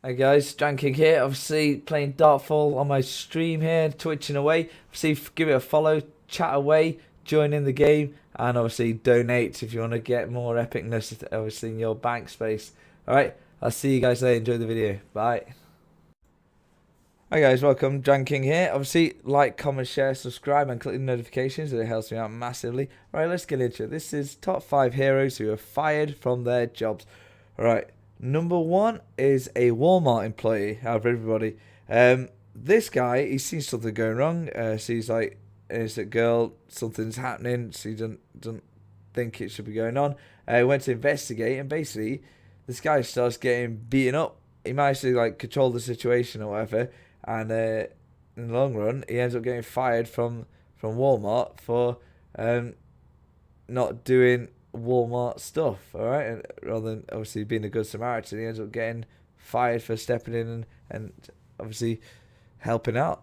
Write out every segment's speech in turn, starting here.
Hey guys, Dranking here. Obviously playing Dartfall on my stream here, twitching away. Obviously give it a follow, chat away, join in the game, and obviously donate if you want to get more epicness, obviously in your bank space. All right, I'll see you guys later. Enjoy the video. Bye. Hi guys, welcome. Dranking here. Obviously like, comment, share, subscribe, and click the notifications. It helps me out massively. All right, let's get into it. This is top 5 heroes who are fired from their jobs. All right. Number 1 is a Walmart employee out of everybody. This guy, he's seen something going wrong. So he's like, innocent girl, something's happening. So he doesn't think it should be going on. He went to investigate, and basically, this guy starts getting beaten up. He managed to like control the situation or whatever, and in the long run, he ends up getting fired from Walmart for not doing Walmart stuff, all right, and rather than obviously being a good Samaritan, he ends up getting fired for stepping in and obviously helping out.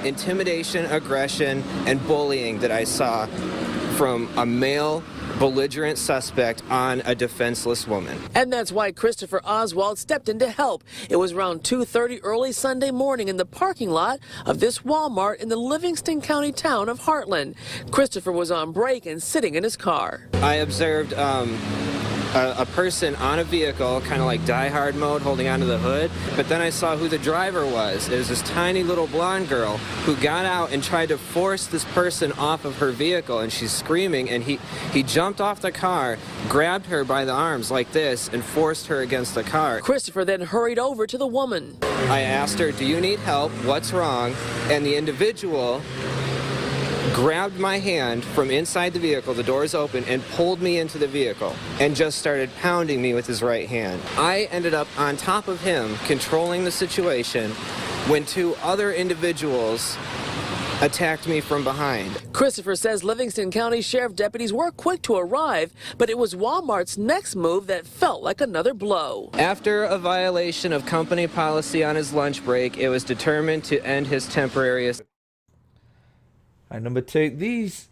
Intimidation, aggression, and bullying that I saw from a male belligerent suspect on a defenseless woman. And that's why Christopher Oswald stepped in to help. It was around 2:30 early Sunday morning in the parking lot of this Walmart in the Livingston County town of Heartland. Christopher was on break and sitting in his car. I observed a person on a vehicle, kind of like Die Hard mode, holding onto the hood. But then I saw who the driver was. It was this tiny little blonde girl who got out and tried to force this person off of her vehicle, and she's screaming, and he jumped off the car, grabbed her by the arms like this, and forced her against the car. Christopher then hurried over to the woman. I asked her, "Do you need help? What's wrong?" And the individual grabbed my hand from inside the vehicle, the doors open, and pulled me into the vehicle and just started pounding me with his right hand. I ended up on top of him, controlling the situation, when 2 other individuals attacked me from behind. Christopher says Livingston County Sheriff deputies were quick to arrive, but it was Walmart's next move that felt like another blow. After a violation of company policy on his lunch break, it was determined to end his temporary. And number 2, these,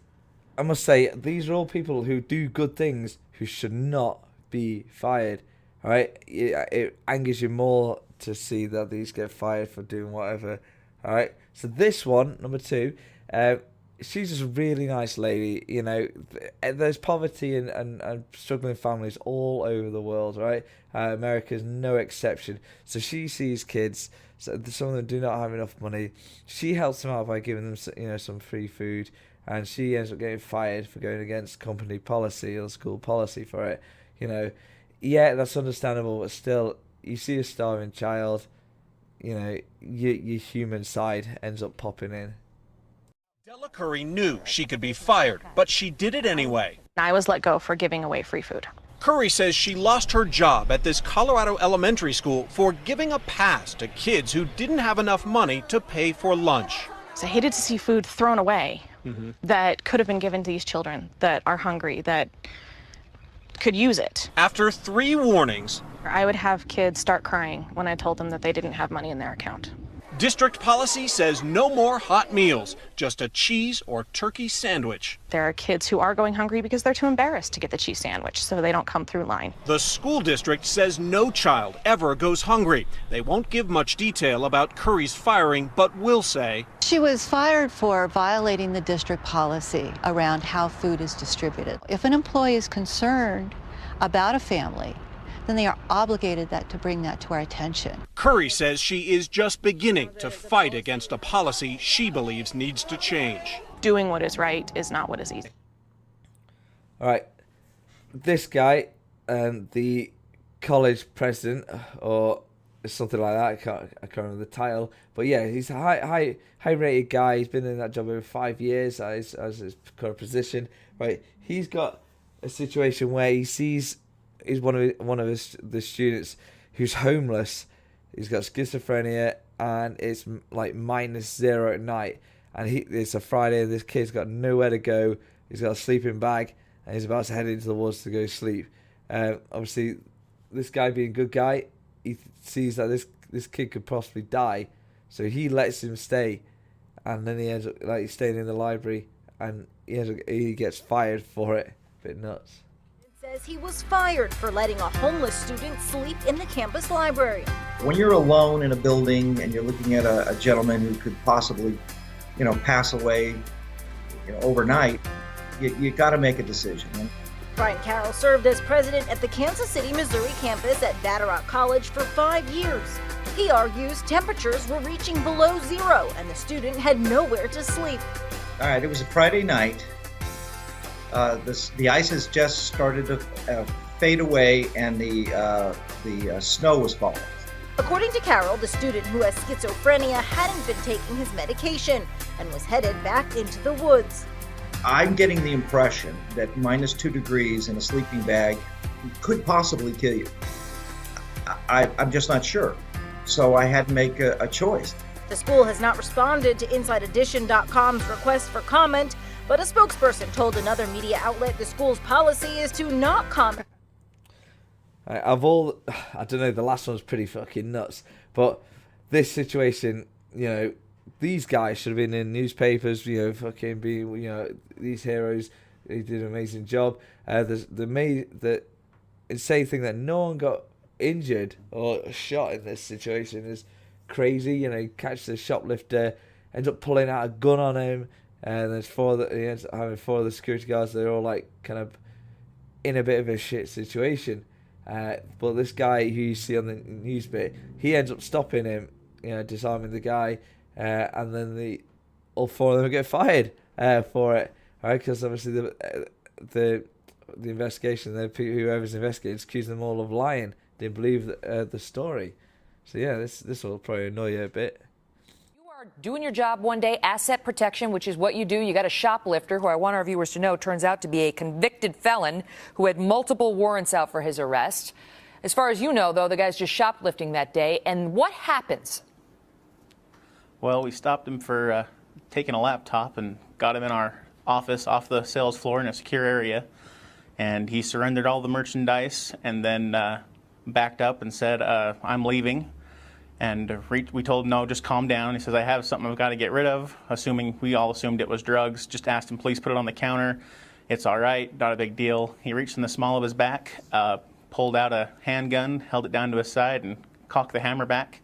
I must say, these are all people who do good things who should not be fired. All right, it angers you more to see that these get fired for doing whatever. All right, so this one, number 2, she's just a really nice lady. You know, there's poverty and struggling families all over the world, right? America's no exception. So she sees kids, so some of them do not have enough money. She helps them out by giving them, you know, some free food, and she ends up getting fired for going against company policy or school policy for it. You know, yeah, that's understandable, but still, you see a starving child, you know, your human side ends up popping in. Della Curry knew she could be fired, but she did it anyway. I was let go for giving away free food. Curry says she lost her job at this Colorado elementary school for giving a pass to kids who didn't have enough money to pay for lunch. So I hated to see food thrown away that could have been given to these children that are hungry, that could use it. After 3 warnings, I would have kids start crying when I told them that they didn't have money in their account. district policy says no more hot meals, just a cheese or turkey sandwich. There are kids who are going hungry because they're too embarrassed to get the cheese sandwich, so they don't come through line. The school district says no child ever goes hungry. They won't give much detail about Curry's firing, but will say she was fired for violating the district policy around how food is distributed. If an employee is concerned about a family, then they are obligated to bring that to our attention. Curry says she is just beginning to fight against a policy she believes needs to change. Doing what is right is not what is easy. All right, this guy, the college president, or something like that. I can't remember the title, but yeah, he's a high rated guy. He's been in that job over 5 years as his current position. Right, he's got a situation where he sees one of the students who's homeless. He's got schizophrenia, and it's like -0 at night. And it's a Friday, and this kid's got nowhere to go. He's got a sleeping bag, and he's about to head into the woods to go sleep. Obviously, this guy being a good guy, he sees that this kid could possibly die, so he lets him stay, and then he ends up staying in the library, and he gets fired for it. Bit nuts. says he was fired for letting a homeless student sleep in the campus library. When you're alone in a building and you're looking at a gentleman who could possibly, pass away, overnight, you got to make a decision. Brian Carroll served as president at the Kansas City, Missouri campus at Vatterott College for 5 years. He argues temperatures were reaching below zero and the student had nowhere to sleep. All right, it was a Friday night. The ice has just started to fade away and the snow was falling. According to Carroll, the student who has schizophrenia hadn't been taking his medication and was headed back into the woods. I'm getting the impression that -2 degrees in a sleeping bag could possibly kill you. I'm just not sure. So I had to make a choice. The school has not responded to InsideEdition.com's request for comment, but a spokesperson told another media outlet the school's policy is to not comment. I don't know, the last one's pretty fucking nuts. But this situation, these guys should have been in newspapers, fucking be, these heroes. They did an amazing job. The insane thing that no one got injured or shot in this situation is crazy. Catch the shoplifter, ends up pulling out a gun on him, and there's he ends up having 4 of the security guards. They're all like kind of in a bit of a shit situation. But this guy who you see on the news bit, he ends up stopping him, disarming the guy, and then all 4 of them get fired for it, right? Because obviously the investigation, whoever's investigating, accused them all of lying. Didn't believe the story. So yeah, this will probably annoy you a bit. You are doing your job one day, asset protection, which is what you do. You got a shoplifter who I want our viewers to know turns out to be a convicted felon who had multiple warrants out for his arrest. As far as you know, though, the guy's just shoplifting that day. And what happens? Well, we stopped him for taking a laptop and got him in our office off the sales floor in a secure area. And he surrendered all the merchandise and then backed up and said, I'm leaving. And we told him, no, just calm down. He says, I have something I've got to get rid of, we all assumed it was drugs. Just asked him, please put it on the counter. It's all right, not a big deal. He reached in the small of his back, pulled out a handgun, held it down to his side, and cocked the hammer back,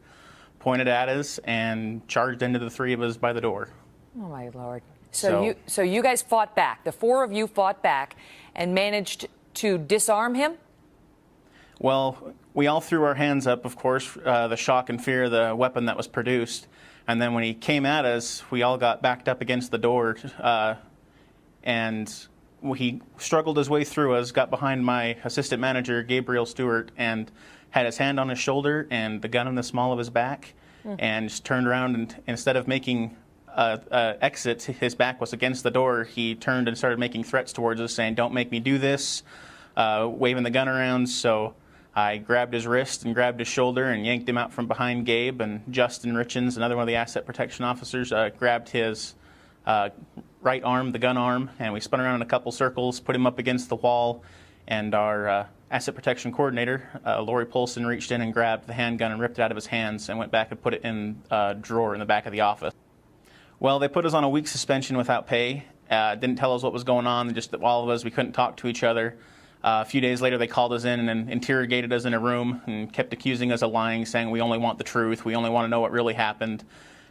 pointed at us, and charged into the 3 of us by the door. Oh, my Lord. So you guys fought back. The 4 of you fought back and managed to disarm him? Well, we all threw our hands up, of course, the shock and fear of the weapon that was produced. And then when he came at us, we all got backed up against the door. And he struggled his way through us, got behind my assistant manager, Gabriel Stewart, and had his hand on his shoulder and the gun in the small of his back, and just turned around. And instead of making exit, his back was against the door. He turned and started making threats towards us, saying, don't make me do this, waving the gun around. So I grabbed his wrist and grabbed his shoulder and yanked him out from behind Gabe, and Justin Richens, another one of the asset protection officers, grabbed his right arm, the gun arm, and we spun around in a couple circles, put him up against the wall, and our asset protection coordinator, Lori Polson, reached in and grabbed the handgun and ripped it out of his hands and went back and put it in a drawer in the back of the office. Well, they put us on a week suspension without pay. Didn't tell us what was going on, just all of us, we couldn't talk to each other. A few days later, they called us in and interrogated us in a room and kept accusing us of lying, saying we only want the truth, we only want to know what really happened,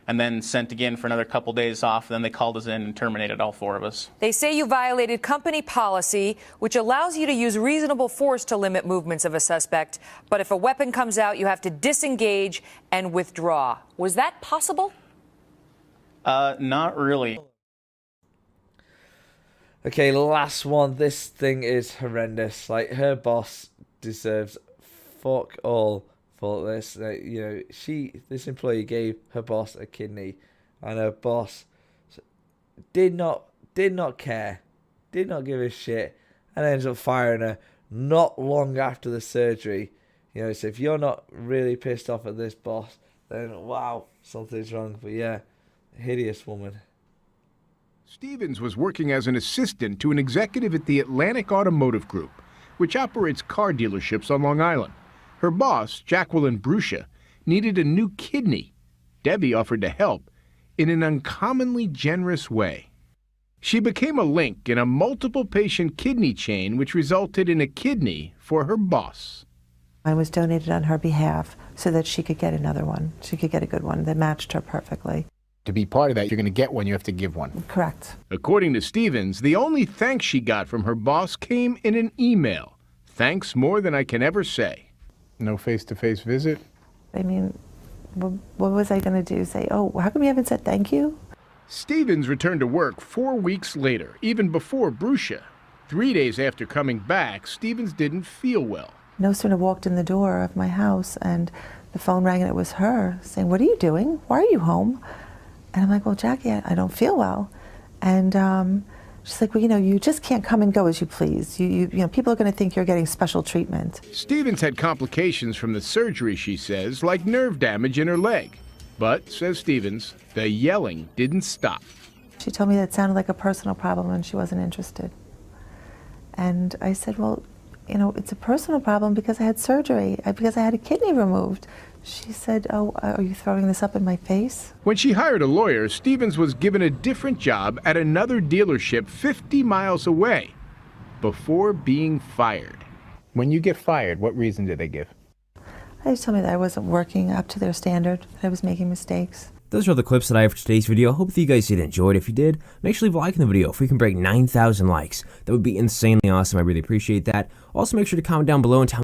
and then sent again for another couple days off. Then they called us in and terminated all 4 of us. They say you violated company policy, which allows you to use reasonable force to limit movements of a suspect, but if a weapon comes out, you have to disengage and withdraw. Was that possible? Not really. Okay, last one. This thing is horrendous. Like, her boss deserves fuck all for this. This employee gave her boss a kidney, and her boss did not care, did not give a shit, and ends up firing her not long after the surgery. So if you're not really pissed off at this boss, then wow, something's wrong. But yeah, hideous woman. Stevens was working as an assistant to an executive at the Atlantic Automotive Group, which operates car dealerships on Long Island. Her boss, Jacqueline Bruscia, needed a new kidney. Debbie offered to help in an uncommonly generous way. She became a link in a multiple patient kidney chain, which resulted in a kidney for her boss. I was donated on her behalf so that she could get another one. She could get a good one that matched her perfectly. To be part of that, you're going to get one, you have to give one. Correct. According to Stevens, the only thanks she got from her boss came in an email. Thanks more than I can ever say. No face-to-face visit? I mean, what was I going to do? Say, oh, how come you haven't said thank you? Stevens returned to work 4 weeks later, even before Bruscia. 3 days after coming back, Stevens didn't feel well. No sooner walked in the door of my house and the phone rang and it was her saying, what are you doing? Why are you home? And I'm like, well, Jackie, I don't feel well. And she's like, well, you just can't come and go as you please. You know, people are going to think you're getting special treatment. Stevens had complications from the surgery, she says, like nerve damage in her leg. But, says Stevens, the yelling didn't stop. She told me that it sounded like a personal problem and she wasn't interested. And I said, well, it's a personal problem because I had surgery, because I had a kidney removed. She said, oh, are you throwing this up in my face? When she hired a lawyer, Stevens was given a different job at another dealership 50 miles away before being fired. When you get fired, what reason did they give? They just told me that I wasn't working up to their standard, that I was making mistakes. Those are all the clips that I have for today's video. I hope that you guys did enjoy it. If you did, make sure to leave a like in the video if we can break 9,000 likes. That would be insanely awesome. I really appreciate that. Also, make sure to comment down below and tell me